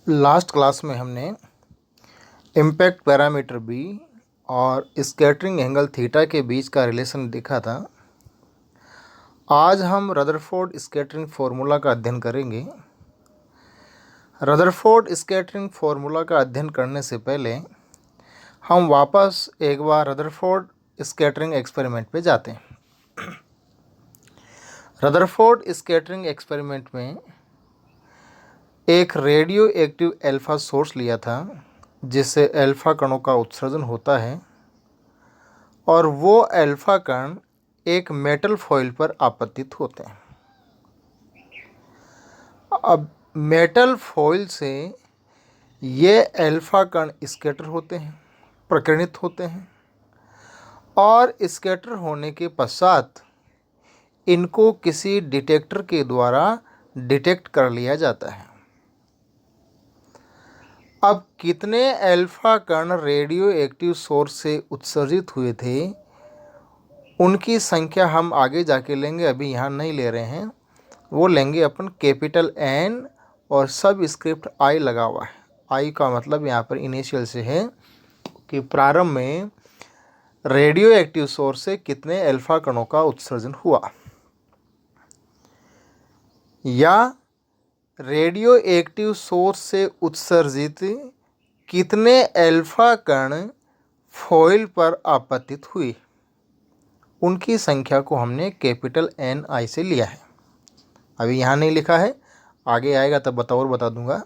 Last class में हमने impact parameter B और स्कैटरिंग एंगल थीटा के बीच का रिलेशन देखा था। आज हम रदरफोर्ड स्कैटरिंग फार्मूला का अध्ययन करेंगे। रदरफोर्ड स्कैटरिंग फार्मूला का अध्ययन करने से पहले हम वापस एक बार रदरफोर्ड स्कैटरिंग एक्सपेरिमेंट पे जाते हैं। रदरफोर्ड स्कैटरिंग एक्सपेरिमेंट में एक रेडियो एक्टिव अल्फा सोर्स लिया था जिससे अल्फा कणों का उत्सर्जन होता है और वो अल्फा कण एक मेटल फॉइल पर आपतित होते हैं। अब मेटल फॉइल से ये अल्फा कण स्कैटर होते हैं, प्रकीर्णित होते हैं और स्कैटर होने के पश्चात इनको किसी डिटेक्टर के द्वारा डिटेक्ट कर लिया जाता है। अब कितने अल्फा कण रेडियो एक्टिव सोर्स से उत्सर्जित हुए थे उनकी संख्या हम आगे जाके लेंगे, अभी यहाँ नहीं ले रहे हैं। वो लेंगे अपन कैपिटल एन और सब स्क्रिप्ट आई लगा हुआ है। आई का मतलब यहाँ पर इनिशियल से है कि प्रारंभ में रेडियो एक्टिव सोर्स से कितने अल्फा कणों का उत्सर्जन हुआ या रेडियो एक्टिव सोर्स से उत्सर्जित कितने अल्फा कण फॉइल पर आपतित हुए, उनकी संख्या को हमने कैपिटल एन आई से लिया है। अभी यहाँ नहीं लिखा है, आगे आएगा तब बता दूंगा।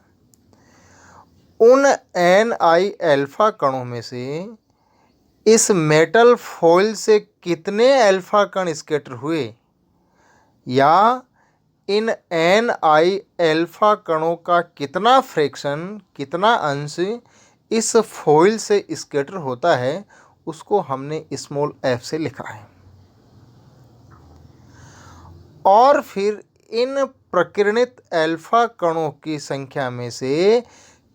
उन एन आई अल्फा कणों में से इस मेटल फॉइल से कितने अल्फा कण स्कैटर हुए या इन एन आई अल्फा कणों का कितना फ्रैक्शन, कितना अंश इस फॉइल से स्कैटर होता है, उसको हमने स्मॉल एफ से लिखा है। और फिर इन प्रकीर्णित अल्फा कणों की संख्या में से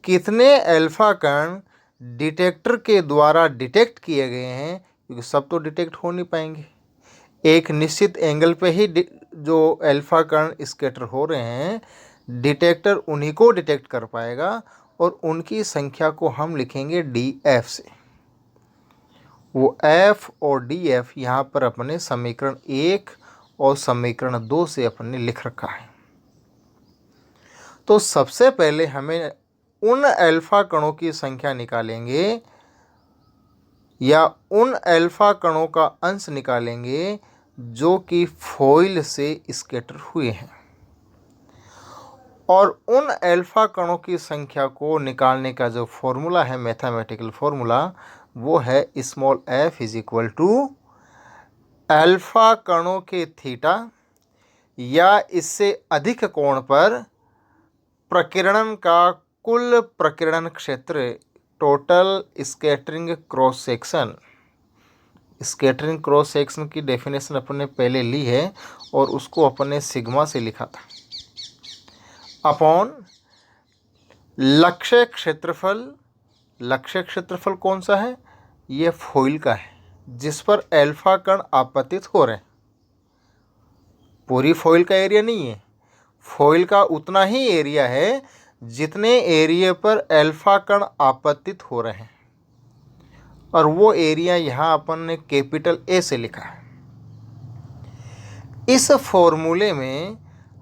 कितने अल्फा कण डिटेक्टर के द्वारा डिटेक्ट किए गए हैं, क्योंकि सब तो डिटेक्ट हो नहीं पाएंगे। एक निश्चित एंगल पे ही जो अल्फा कण स्कैटर हो रहे हैं, डिटेक्टर उन्हीं को डिटेक्ट कर पाएगा और उनकी संख्या को हम लिखेंगे डी एफ से। वो एफ और डी एफ यहाँ पर अपने समीकरण 1 और समीकरण 2 से अपने लिख रखा है। तो सबसे पहले हमें उन अल्फा कणों की संख्या निकालेंगे या उन अल्फा कणों का अंश निकालेंगे जो कि फॉइल से स्कैटर हुए हैं, और उन अल्फा कणों की संख्या को निकालने का जो फॉर्मूला है, मैथमेटिकल फॉर्मूला, वो है small F is equal to alpha कणों के थीटा या इससे अधिक कोण पर प्रकीर्णन का कुल प्रकीर्णन क्षेत्र, total scattering cross section. Scattering cross section की डेफिनेशन अपन ने पहले ली है और उसको अपन ने सिग्मा से लिखा था, अपॉन लक्ष्य क्षेत्रफल। लक्ष्य क्षेत्रफल कौन सा है? ये फॉइल का है जिस पर अल्फा कण आपतित हो रहे हैं। पूरी फॉइल का एरिया नहीं है, फॉइल का उतना ही एरिया है जितने एरिया पर अल्फा कण आपतित हो रहे हैं, और वो एरिया यहाँ अपन ने कैपिटल ए से लिखा है। इस फॉर्मूले में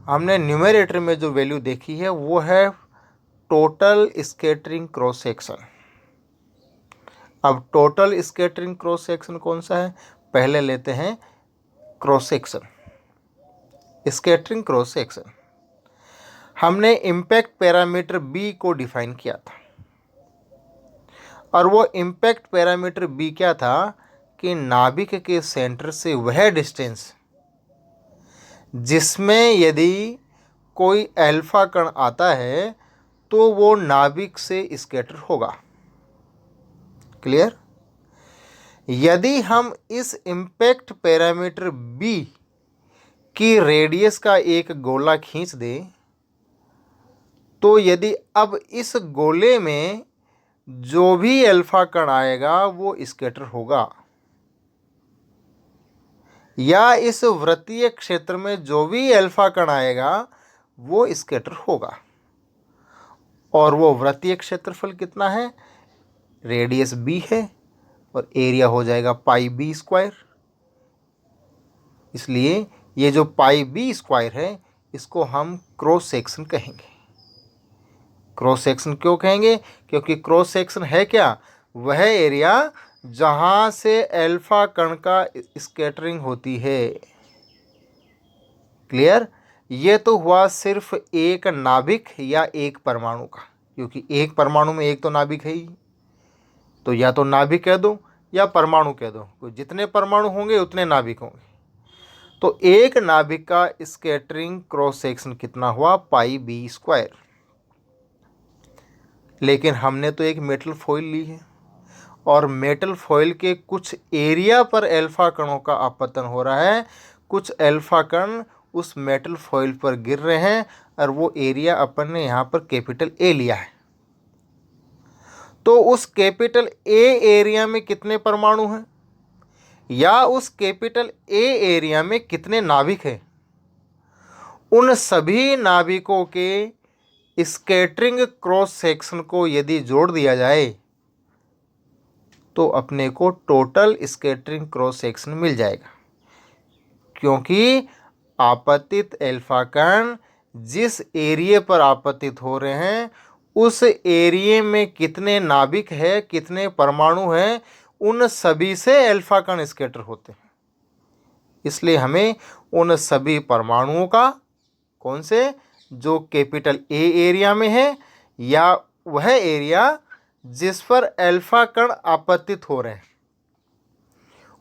हमने न्यूमरेटर में जो वैल्यू देखी है वो है टोटल स्कैटरिंग क्रॉस सेक्शन। अब टोटल स्कैटरिंग क्रॉस सेक्शन कौन सा है? पहले लेते हैं cross section, scattering cross section. हमने इम्पैक्ट पैरामीटर बी को डिफाइन किया था, और वो इम्पैक्ट पैरामीटर बी क्या था कि नाभिक के सेंटर से वह डिस्टेंस जिसमें यदि कोई अल्फा कण आता है तो वो नाभिक से स्कैटर होगा। क्लियर? यदि हम इस इम्पैक्ट पैरामीटर बी की रेडियस का एक गोला खींच दें तो यदि अब इस गोले में जो भी अल्फा कण आएगा वो स्कैटर होगा, या इस वृत्तीय क्षेत्र में जो भी अल्फा कण आएगा वो स्कैटर होगा। और वो वृत्तीय क्षेत्रफल कितना है, रेडियस b है और एरिया हो जाएगा पाई बी स्क्वायर। इसलिए ये जो पाई बी स्क्वायर है इसको हम क्रॉस सेक्शन कहेंगे। क्रॉस सेक्शन क्यों कहेंगे, क्योंकि क्रॉस सेक्शन है क्या, वह एरिया जहां से अल्फा कण का स्कैटरिंग होती है। क्लियर। ये तो हुआ सिर्फ एक नाभिक या एक परमाणु का, क्योंकि एक परमाणु में एक तो नाभिक है ही, तो या तो नाभिक कह दो या परमाणु कह दो, तो जितने परमाणु होंगे उतने नाभिक होंगे। तो एक नाभिक का स्कैटरिंग क्रॉस सेक्शन कितना हुआ, पाई बी स्क्वायर। लेकिन हमने तो एक मेटल फॉइल ली है और मेटल फॉइल के कुछ एरिया पर अल्फा कणों का अपतन हो रहा है, कुछ अल्फा कण उस मेटल फॉइल पर गिर रहे हैं और वो एरिया अपन ने यहाँ पर कैपिटल ए लिया है। तो उस कैपिटल ए एरिया में कितने परमाणु हैं या उस कैपिटल ए एरिया में कितने नाभिक हैं, उन सभी नाभिकों के स्कैटरिंग क्रॉस सेक्शन को यदि जोड़ दिया जाए तो अपने को टोटल स्कैटरिंग क्रॉस सेक्शन मिल जाएगा। क्योंकि आपतित अल्फा कण जिस एरिया पर आपतित हो रहे हैं उस एरिया में कितने नाभिक है, कितने परमाणु हैं, उन सभी से अल्फा कण स्कैटर होते हैं। इसलिए हमें उन सभी परमाणुओं का, कौन से, जो कैपिटल ए एरिया में है या वह एरिया जिस पर अल्फा कण आपतित हो रहे हैं,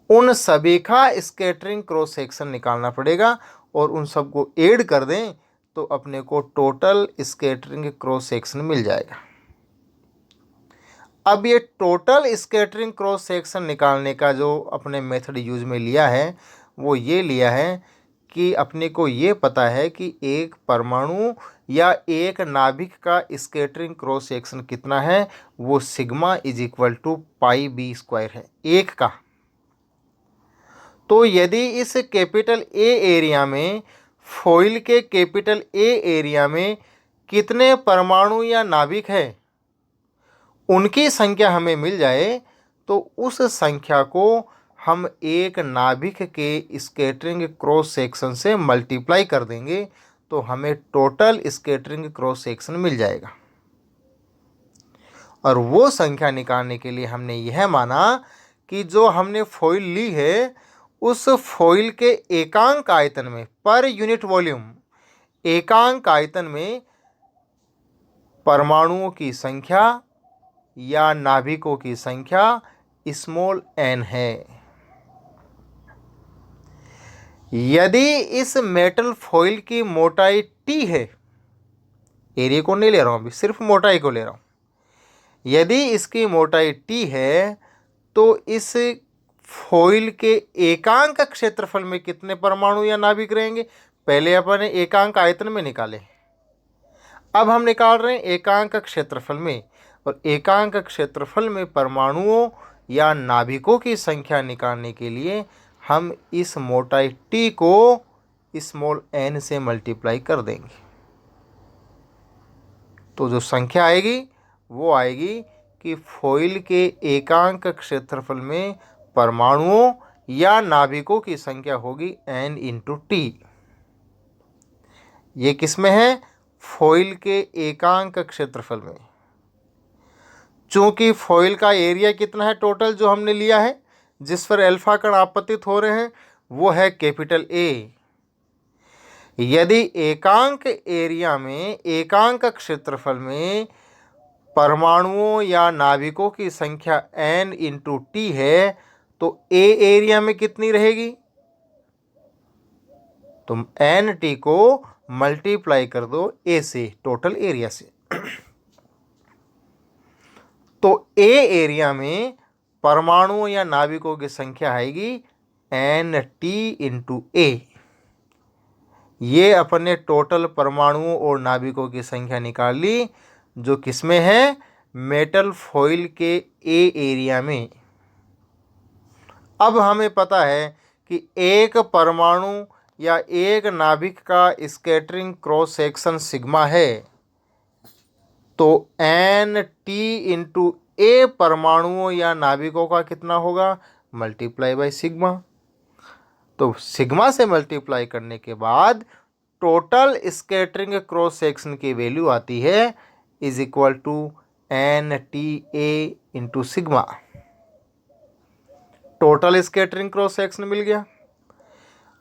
उन सभी का स्कैटरिंग क्रॉस सेक्शन निकालना पड़ेगा और उन सबको ऐड कर दें तो अपने को टोटल स्कैटरिंग क्रॉस सेक्शन मिल जाएगा। अब ये टोटल स्कैटरिंग क्रॉस सेक्शन निकालने का जो अपने मेथड यूज में लिया है वो ये लिया है कि अपने को ये पता है कि एक परमाणु या एक नाभिक का स्कैटरिंग क्रॉस सेक्शन कितना है, वो sigma is equal to pi B square है, एक का। तो यदि इस कैपिटल ए एरिया में, फॉइल के कैपिटल ए एरिया में कितने परमाणु या नाभिक है उनकी संख्या हमें मिल जाए तो उस संख्या को हम एक नाभिक के स्कैटरिंग क्रॉस सेक्शन से मल्टीप्लाई कर देंगे तो हमें टोटल स्कैटरिंग क्रॉस सेक्शन मिल जाएगा। और वो संख्या निकालने के लिए हमने यह माना कि जो हमने फॉइल ली है उस फॉइल के एकांक आयतन में, पर यूनिट वॉल्यूम एकांक आयतन में परमाणुओं की संख्या या नाभिकों की संख्या स्मॉल n है। यदि इस मेटल फॉइल की मोटाई t है, एरिया को नहीं ले रहा हूं अभी, सिर्फ मोटाई को ले रहा हूं, यदि इसकी मोटाई t है तो इस फॉइल के एकांक क्षेत्रफल में कितने परमाणु या नाभिक रहेंगे, पहले अपन ने एकांक आयतन में निकाले, अब हम निकाल रहे हैं एकांक क्षेत्रफल में। और एकांक क्षेत्रफल में परमाणुओं या नाभिकों की संख्या निकालने के लिए हम इस मोटाई t को स्मॉल n से मल्टीप्लाई कर देंगे तो जो संख्या आएगी वो आएगी कि फॉइल के एकांक क्षेत्रफल में परमाणुओं या नाभिकों की संख्या होगी n इंटू टी। ये किस में है, फॉइल के एकांक क्षेत्रफल में। चूंकि फॉइल का एरिया कितना है टोटल जो हमने लिया है जिस पर अल्फा कण आपतित हो रहे हैं वो है कैपिटल ए। यदि एकांक एरिया में, एकांक क्षेत्रफल में परमाणुओं या नाभिकों की संख्या n इंटू टी है तो ए एरिया में कितनी रहेगी, तुम एन टी को मल्टीप्लाई कर दो ए से, टोटल एरिया से। तो ए एरिया में परमाणुओं या नाभिकों की संख्या आएगी एन टी इंटू ए। ये अपन ने टोटल परमाणुओं और नाभिकों की संख्या निकाल ली जो किसमें है, मेटल फॉइल के ए एरिया में। अब हमें पता है कि एक परमाणु या एक नाभिक का स्कैटरिंग क्रॉस सेक्शन सिग्मा है। तो एन टी इंटू ए परमाणुओं या नाभिकों का कितना होगा, मल्टीप्लाई बाई सिग्मा। तो सिग्मा से मल्टीप्लाई करने के बाद टोटल स्कैटरिंग क्रॉस सेक्शन की वैल्यू आती है is equal to N T A into sigma. Total scattering cross section मिल गया।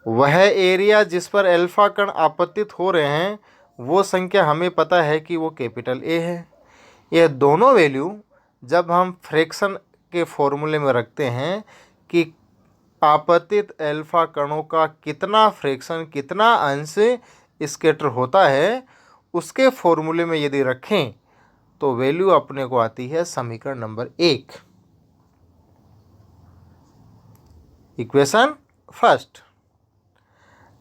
वह एरिया जिस पर अल्फा कण आपतित हो रहे हैं वो संख्या हमें पता है कि वो कैपिटल ए है। यह दोनों वैल्यू जब हम फ्रैक्शन के फॉर्मूले में रखते हैं कि आपतित अल्फा कणों का कितना फ्रैक्शन, कितना अंश स्कैटर होता है, उसके फॉर्मूले में यदि रखें तो वैल्यू अपने को आती है समीकरण नंबर 1, इक्वेशन फर्स्ट।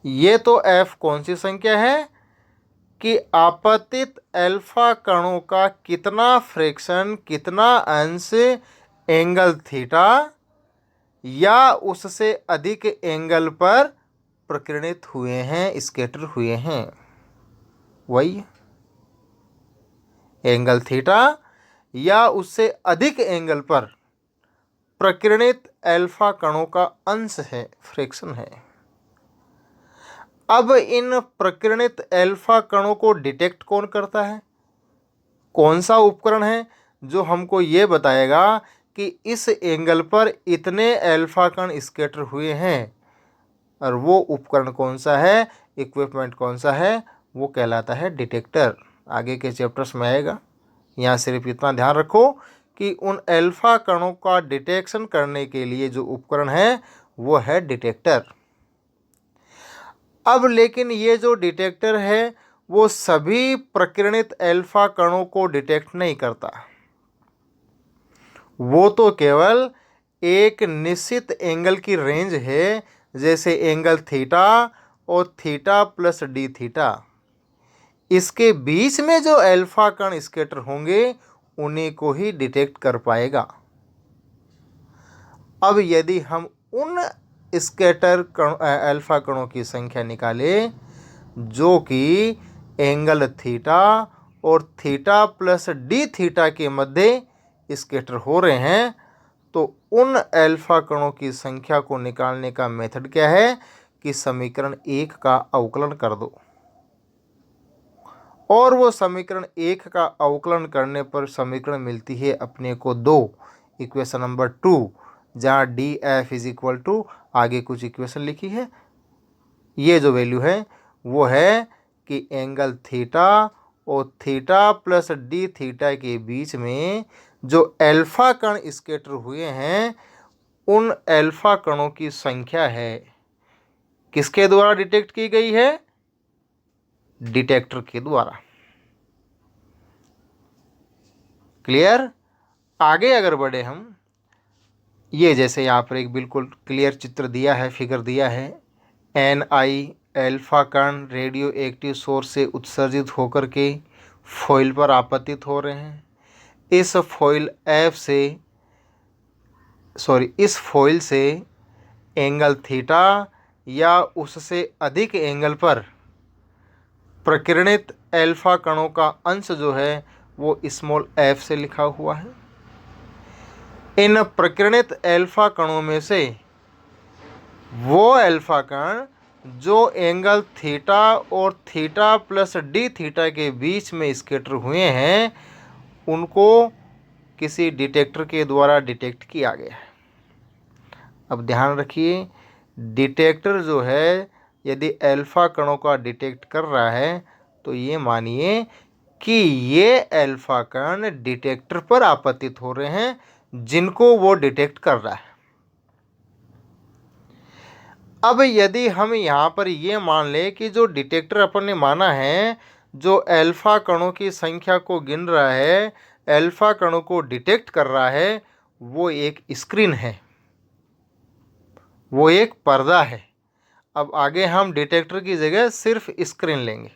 ये तो एफ कौन सी संख्या है कि आपतित अल्फा कणों का कितना फ्रैक्शन, कितना अंश एंगल थीटा या उससे अधिक एंगल पर प्रकीर्णित हुए हैं, स्कैटर हुए हैं। वही एंगल थीटा या उससे अधिक एंगल पर प्रकीर्णित अल्फा कणों का अंश है, फ्रैक्शन है। अब इन प्रकीर्णित अल्फा कणों को डिटेक्ट कौन करता है, कौन सा उपकरण है जो हमको ये बताएगा कि इस एंगल पर इतने अल्फा कण स्कैटर हुए हैं, और वो उपकरण कौन सा है, इक्विपमेंट कौन सा है, वो कहलाता है डिटेक्टर। आगे के चैप्टर्स में आएगा। यहाँ सिर्फ इतना ध्यान रखो कि उन अल्फा कणों का डिटेक्शन करने के लिए जो उपकरण है वो है डिटेक्टर। अब लेकिन ये जो डिटेक्टर है वो सभी प्रकीर्णित अल्फा कणों को डिटेक्ट नहीं करता। वो तो केवल एक निश्चित एंगल की रेंज है, जैसे एंगल थीटा और थीटा प्लस डी थीटा। इसके बीच में जो अल्फा कण स्कैटर होंगे उन्हीं को ही डिटेक्ट कर पाएगा। अब यदि हम उन स्कैटर कण अल्फा कणों की संख्या निकालें जो कि एंगल थीटा और थीटा प्लस डी थीटा के मध्य स्कैटर हो रहे हैं, तो उन अल्फा कणों की संख्या को निकालने का मेथड क्या है कि समीकरण 1 का अवकलन कर दो, और वो समीकरण 1 का अवकलन करने पर समीकरण मिलती है अपने को 2, इक्वेशन नंबर 2, जहाँ D F is equal to आगे कुछ इक्वेशन लिखी है। ये जो वैल्यू है वो है कि एंगल थीटा और थीटा प्लस डी थीटा के बीच में जो अल्फा कण स्कैटर हुए हैं उन अल्फा कणों की संख्या है, किसके द्वारा डिटेक्ट की गई है, डिटेक्टर के द्वारा। क्लियर। आगे अगर बढ़े हम, ये जैसे यहाँ पर एक बिल्कुल क्लियर चित्र दिया है, फिगर दिया है, एन आई अल्फा कण रेडियो एक्टिव सोर्स से उत्सर्जित होकर के फॉइल पर आपतित हो रहे हैं। इस फॉइल से एंगल थीटा या उससे अधिक एंगल पर प्रकीर्णित अल्फा कणों का अंश जो है वो स्मॉल एफ से लिखा हुआ है। इन प्रकीर्णित अल्फा कणों में से वो अल्फा कण जो एंगल थीटा और थीटा प्लस डी थीटा के बीच में स्कैटर हुए हैं उनको किसी डिटेक्टर के द्वारा डिटेक्ट किया गया है। अब ध्यान रखिए, डिटेक्टर जो है यदि अल्फा कणों का डिटेक्ट कर रहा है तो ये मानिए कि ये अल्फा कण डिटेक्टर पर आपतित हो रहे हैं जिनको वो डिटेक्ट कर रहा है। अब यदि हम यहाँ पर ये मान लें कि जो डिटेक्टर अपन ने माना है, जो अल्फा कणों की संख्या को गिन रहा है, अल्फा कणों को डिटेक्ट कर रहा है, वो एक स्क्रीन है, वो एक पर्दा है। अब आगे हम डिटेक्टर की जगह सिर्फ स्क्रीन लेंगे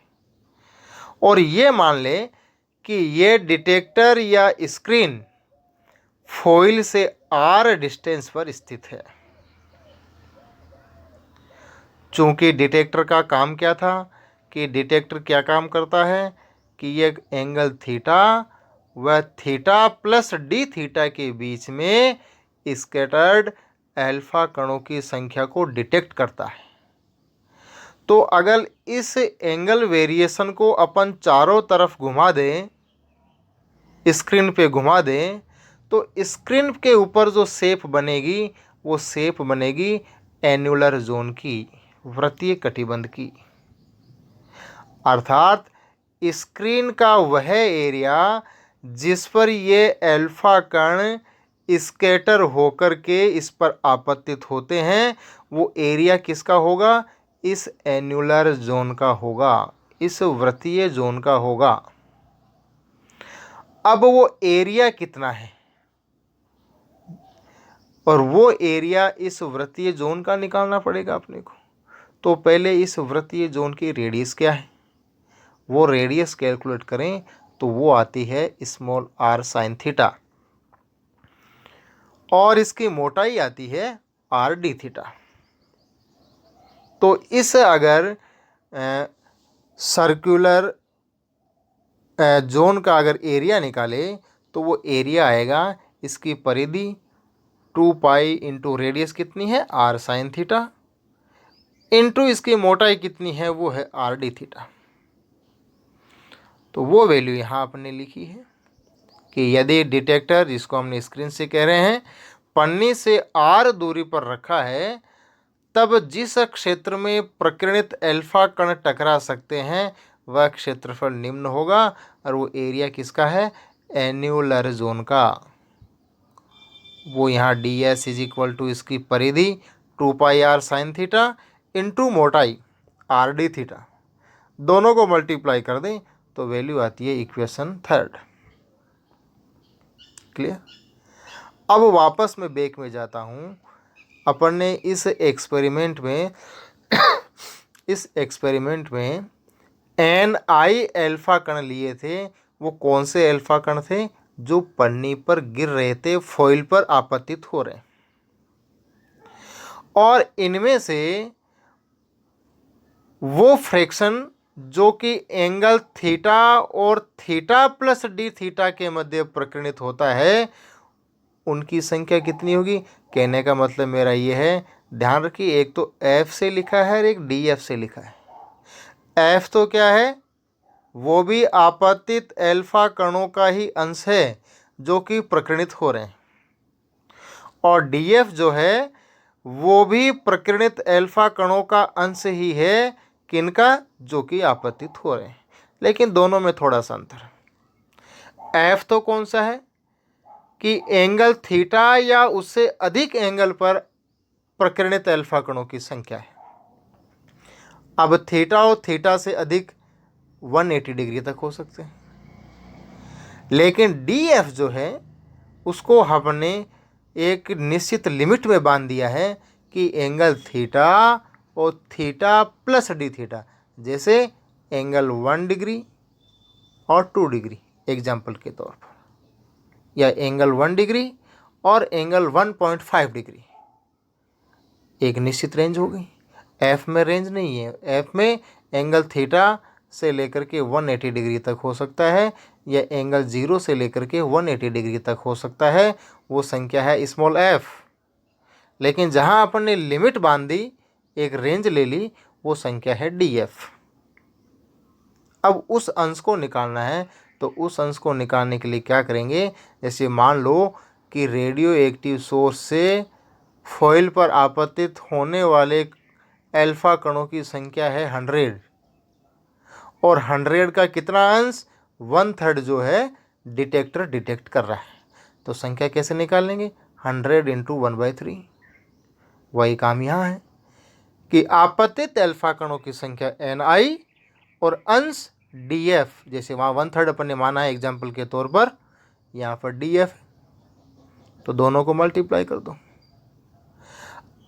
और ये मान लें कि ये डिटेक्टर या स्क्रीन फॉइल से आर डिस्टेंस पर स्थित है। चूंकि डिटेक्टर का काम क्या था कि डिटेक्टर क्या काम करता है कि ये एंगल थीटा व थीटा प्लस डी थीटा के बीच में स्कैटर्ड अल्फा कणों की संख्या को डिटेक्ट करता है। तो अगर इस एंगल वेरिएशन को अपन चारों तरफ घुमा दें, स्क्रीन पे घुमा दें, तो स्क्रीन के ऊपर जो शेप बनेगी वो शेप बनेगी एन्युलर जोन की, वृत्तीय कटिबंध की। अर्थात स्क्रीन का वह एरिया जिस पर ये अल्फा कण स्कैटर होकर के इस पर आपतित होते हैं, वो एरिया किसका होगा? इस एन्युलर जोन का होगा, इस वृत्तीय जोन का होगा। अब वो एरिया कितना है, और वो एरिया इस वृत्तीय जोन का निकालना पड़ेगा अपने को। तो पहले इस वृत्तीय जोन की रेडियस क्या है, वो रेडियस कैलकुलेट करें तो वो आती है स्मॉल r साइन थीटा, और इसकी मोटाई आती है r d थीटा। तो इस अगर सर्कुलर जोन का अगर एरिया निकाले तो वो एरिया आएगा, इसकी परिधि 2 पाई इंटू रेडियस कितनी है r साइन थीटा, इंटू इसकी मोटाई कितनी है वो है r d थीटा। तो वो वैल्यू यहाँ आपने लिखी है कि यदि डिटेक्टर, जिसको हमने स्क्रीन से कह रहे हैं, पन्नी से r दूरी पर रखा है, तब जिस क्षेत्र में प्रकीर्णित अल्फा कण टकरा सकते हैं वह क्षेत्रफल निम्न होगा, और वो एरिया किसका है? एन्युलर जोन का। वो यहाँ D S is equal to इसकी परिधि 2 pi r sine theta into मोटाई r d थीटा, दोनों को मल्टीप्लाई कर दें तो वैल्यू आती है इक्वेशन 3। क्लियर? अब वापस मैं बैक में जाता हूँ। अपन ने इस एक्सपेरिमेंट में Ni अल्फा कण लिए थे। वो कौन से अल्फा कण थे? जो पन्नी पर गिर रहे थे, फॉइल पर आपतित हो रहे। और इनमें से वो फ्रैक्शन जो कि एंगल थीटा और थीटा प्लस डी थीटा के मध्य प्रकीर्णित होता है, उनकी संख्या कितनी होगी? कहने का मतलब मेरा ये है, ध्यान रखिए, एक तो F से लिखा है और एक DF से लिखा है। F तो क्या है? वो भी आपतित अल्फा कणों का ही अंश है जो कि प्रकीर्णित हो रहे हैं, और DF जो है वो भी प्रकीर्णित अल्फा कणों का अंश ही है। किनका? जो कि आपतित हो रहे हैं, लेकिन दोनों में थोड़ा सा अंतर। F तो कौन सा है कि एंगल थीटा या उससे अधिक एंगल पर प्रकीर्णित अल्फा कणों की संख्या है। अब थीटा और थीटा से अधिक 180 डिग्री तक हो सकते हैं, लेकिन DF जो है उसको हमने एक निश्चित लिमिट में बांध दिया है कि एंगल थीटा और थीटा प्लस डी थीटा, जैसे एंगल 1 डिग्री और 2 डिग्री एग्जाम्पल के तौर पर, या एंगल 1 डिग्री और एंगल 1.5 डिग्री, एक निश्चित रेंज हो गई। F में रेंज नहीं है। F में एंगल थीटा से लेकर के 180 डिग्री तक हो सकता है, या एंगल 0 से लेकर के 180 डिग्री तक हो सकता है। वो संख्या है स्मॉल f। लेकिन जहां अपन ने लिमिट बांध दी, एक रेंज ले ली, वो संख्या है DF। अब उस अंश को निकालना है, तो उस अंश को निकालने के लिए क्या करेंगे? जैसे मान लो कि रेडियो एक्टिव सोर्स से फॉइल पर आपतित होने वाले अल्फा कणों की संख्या है 100, और 100 का कितना अंश? 1/3 जो है डिटेक्टर डिटेक्ट कर रहा है। तो संख्या कैसे निकालेंगे? 100 इंटू 1/3। वही काम यहाँ है कि आपतित अल्फा कणों की संख्या Ni और अंश DF, जैसे वहाँ 1/3 अपन ने माना है एग्जाम्पल के तौर पर, यहाँ पर DF, तो दोनों को मल्टीप्लाई कर दो।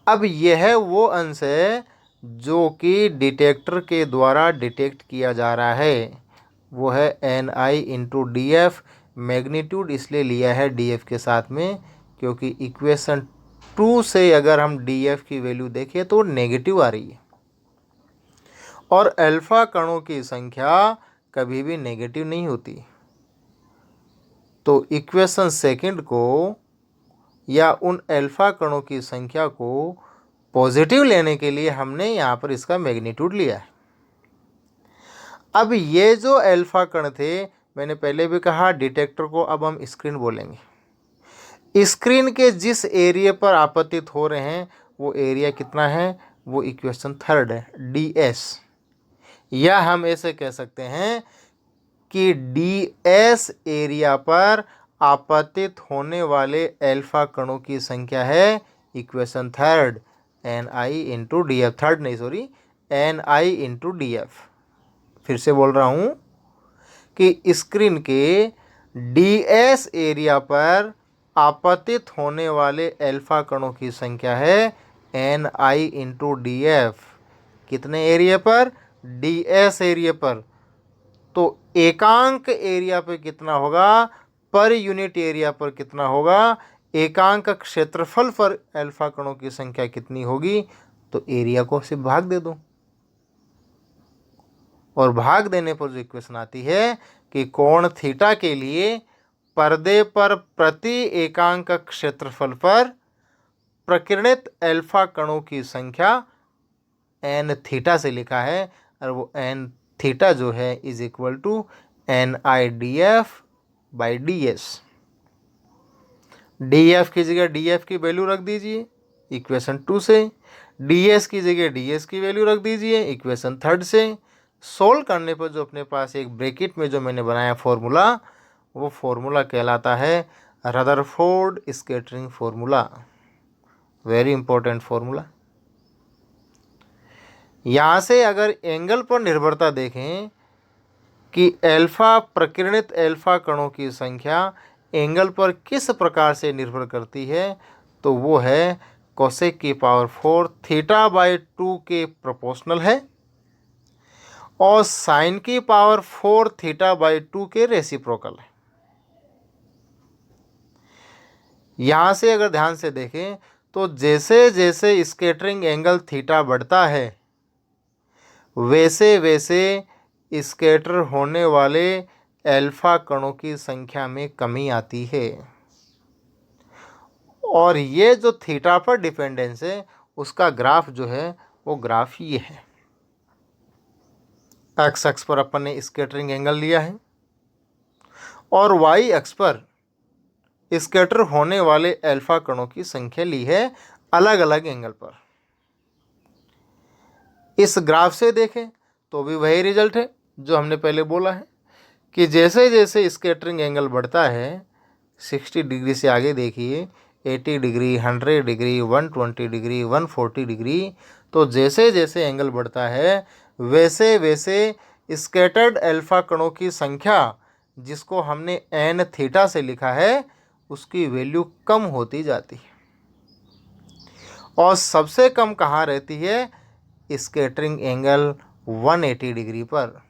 अब यह वो अंश है जो कि डिटेक्टर के द्वारा डिटेक्ट किया जा रहा है, वो है Ni इंटू DF। मैग्नीट्यूड इसलिए लिया है DF के साथ में क्योंकि इक्वेशन 2 से अगर हम DF की वैल्यू देखें तो नेगेटिव आ रही है, और अल्फा कणों की संख्या कभी भी नेगेटिव नहीं होती। तो इक्वेशन सेकंड को या उन अल्फा कणों की संख्या को पॉजिटिव लेने के लिए हमने यहाँ पर इसका मैग्नीट्यूड लिया है। अब ये जो अल्फा कण थे, मैंने पहले भी कहा डिटेक्टर को अब हम स्क्रीन बोलेंगे। स्क्रीन के जिस एरिया पर आपतित हो रहे हैं वो एरिया कितना है, वो इक्वेशन थर्ड है, ds। या हम ऐसे कह सकते हैं कि ds एरिया पर आपतित होने वाले अल्फा कणों की संख्या है equation third, ni into D F, third नहीं sorry, ni into D F. फिर से बोल रहा हूँ कि स्क्रीन के ds एरिया पर आपतित होने वाले अल्फा कणों की संख्या है ni इंटू डी एफ। कितने एरिया पर, ds एरिया पर। तो एकांक एरिया पर कितना होगा, पर यूनिट एरिया पर कितना होगा, एकांक क्षेत्रफल पर अल्फा कणों की संख्या कितनी होगी, तो एरिया को सिर्फ भाग दे दो। और भाग देने पर जो इक्वेशन आती है कि कोण थीटा के लिए पर्दे पर प्रति एकांक क्षेत्रफल पर प्रकीर्णित अल्फा कणों की संख्या n थीटा से लिखा है, और वो n थीटा जो है is equal to NIDF by ds। df की जगह df की वैल्यू रख दीजिए इक्वेशन 2 से, ds की जगह ds की वैल्यू रख दीजिए इक्वेशन थर्ड से। सोल्व करने पर जो अपने पास एक ब्रैकेट में जो मैंने बनाया फॉर्मूला, वो फॉर्मूला कहलाता है Rutherford scattering formula. Very important formula. यहाँ से अगर एंगल पर निर्भरता देखें कि अल्फा प्रकीर्णित अल्फा कणों की संख्या एंगल पर किस प्रकार से निर्भर करती है, तो वो है कोसेक की पावर 4 थीटा बाई 2 के प्रोपोर्शनल है और साइन की पावर 4 थीटा बाई 2 के रेसिप्रोकल है। यहाँ से अगर ध्यान से देखें तो जैसे जैसे स्कैटरिंग एंगल थीटा बढ़ता है, वैसे वैसे स्कैटर होने वाले अल्फा कणों की संख्या में कमी आती है। और ये जो थीटा पर डिपेंडेंस है, उसका ग्राफ जो है वो ग्राफ ये है। एक्स अक्ष पर अपन ने स्कैटरिंग एंगल लिया है और वाई अक्ष पर स्कैटर होने वाले अल्फा कणों की संख्या ली है अलग अलग एंगल पर। इस ग्राफ से देखें तो भी वही रिजल्ट है जो हमने पहले बोला है कि जैसे जैसे स्कैटरिंग एंगल बढ़ता है, 60 डिग्री से आगे देखिए 80 डिग्री, 100 डिग्री, 120 डिग्री, 140 डिग्री, तो जैसे जैसे एंगल बढ़ता है वैसे वैसे स्कैटर्ड अल्फा कणों की संख्या, जिसको हमने n थीटा से लिखा है, उसकी वैल्यू कम होती जाती है। और सबसे कम कहाँ रहती है, स्कैटरिंग एंगल 180 डिग्री पर।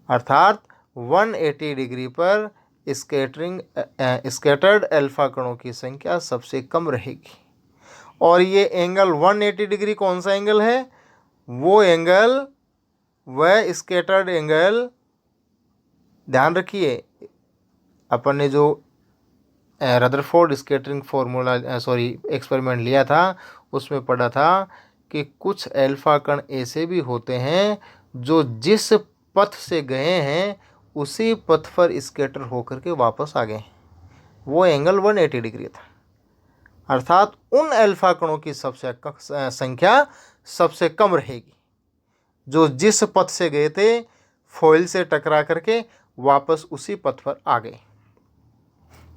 अर्थात 180 डिग्री पर स्कैटर्ड अल्फा कणों की संख्या सबसे कम रहेगी। और ये एंगल 180 डिग्री कौन सा एंगल है, वो एंगल वह स्कैटर्ड एंगल, ध्यान रखिए अपन ने जो रदरफोर्ड स्कैटरिंग फॉर्मूला एक्सपेरिमेंट लिया था, उसमें पढ़ा था कि कुछ अल्फा कण ऐसे भी होते हैं जो जिस पथ से गए हैं उसी पथ पर स्कैटर होकर के वापस आ गए। वो एंगल 180 डिग्री था। अर्थात उन अल्फा कणों की संख्या सबसे कम रहेगी जो जिस पथ से गए थे, फॉइल से टकरा करके वापस उसी पथ पर आ गए।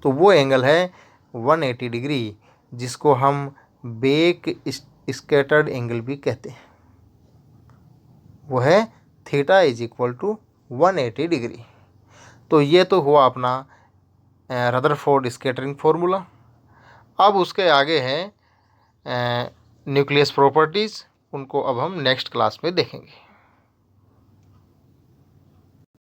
तो वो एंगल है 180 डिग्री, जिसको हम बेक स्कैटर्ड एंगल भी कहते हैं। वो है theta is equal to 180 degree. तो ये तो हुआ अपना रदरफोर्ड स्कैटरिंग फॉर्मूला। अब उसके आगे हैं न्यूक्लियस प्रॉपर्टीज़, उनको अब हम नेक्स्ट क्लास में देखेंगे।